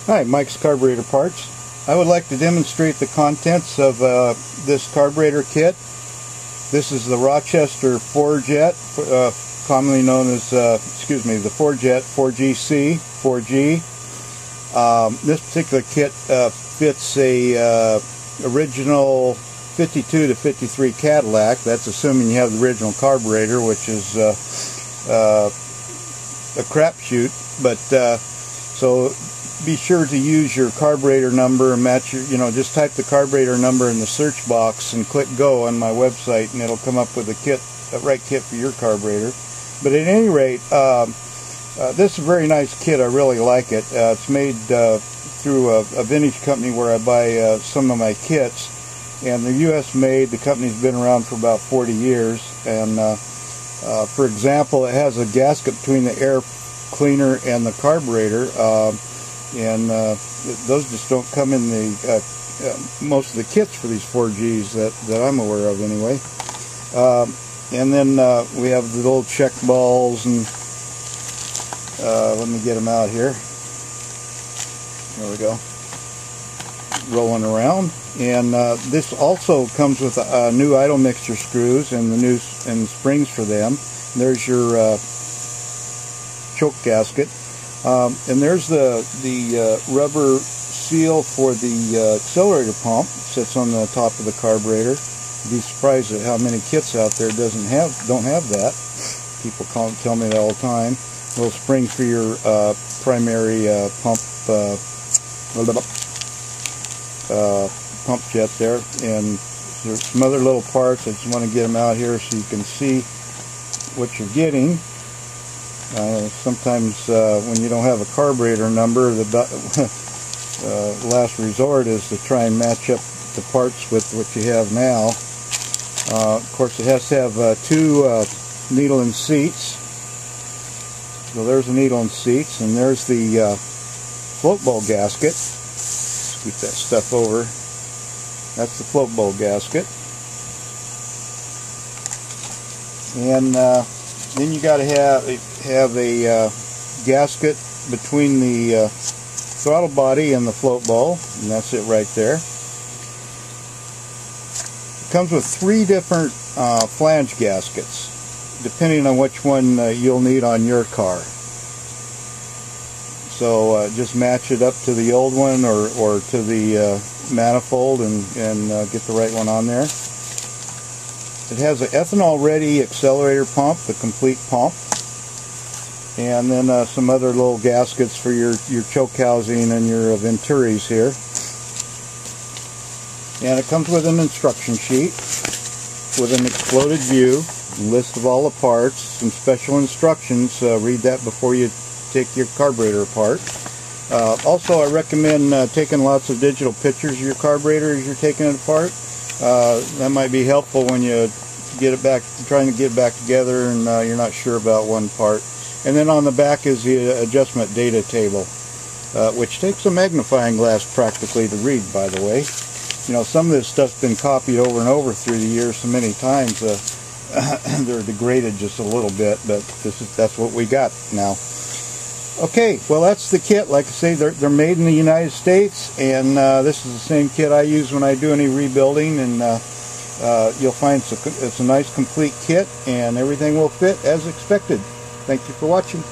Hi, Mike's Carburetor Parts. I would like to demonstrate the contents of this carburetor kit. This is the Rochester 4Jet, commonly known as, the 4Jet 4GC 4G. This particular kit fits a original 52 to 53 Cadillac. That's assuming you have the original carburetor, which is a crapshoot. But so be sure to use your carburetor number and match your, just type the carburetor number in the search box and click go on my website, and it'll come up with the right kit for your carburetor. But at any rate, this is a very nice kit. I really like it. It's made through a vintage company where I buy some of my kits, and they're U.S. made. The company's been around for about 40 years, and for example, it has a gasket between the air cleaner and the carburetor, and those just don't come in the most of the kits for these 4Gs that I'm aware of anyway. And then we have the little check balls, and let me get them out here. There we go, rolling around. And this also comes with new idle mixture screws and the new springs for them. There's your choke gasket, and there's the rubber seal for the accelerator pump. It sits on the top of the carburetor. You'd be surprised at how many kits out there don't have that. People tell me that all the time. A little spring for your primary pump jet there, and there's some other little parts. I just want to get them out here so you can see what you're getting. Sometimes when you don't have a carburetor number, the last resort is to try and match up the parts with what you have now. Of course, it has to have two needle and seats. So there's the needle and seats, and there's the float bowl gasket. Scoot that stuff over. That's the float bowl gasket. And then you got to have a gasket between the throttle body and the float bowl, and that's it right there. It comes with 3 different flange gaskets, depending on which one you'll need on your car. So just match it up to the old one or to the manifold and get the right one on there. It has an ethanol-ready accelerator pump, the complete pump, and then some other little gaskets for your choke housing and your venturis here. And it comes with an instruction sheet with an exploded view, a list of all the parts, some special instructions. Read that before you take your carburetor apart. Also, I recommend taking lots of digital pictures of your carburetor as you're taking it apart. That might be helpful when you get it back, trying to get it back together, and you're not sure about one part. And then on the back is the adjustment data table, which takes a magnifying glass practically to read, by the way. Some of this stuff's been copied over and over through the years so many times, they're degraded just a little bit, but that's what we got now. Okay, well, that's the kit. Like I say, they're made in the United States, and this is the same kit I use when I do any rebuilding, and you'll find it's a nice complete kit, and everything will fit as expected. Thank you for watching.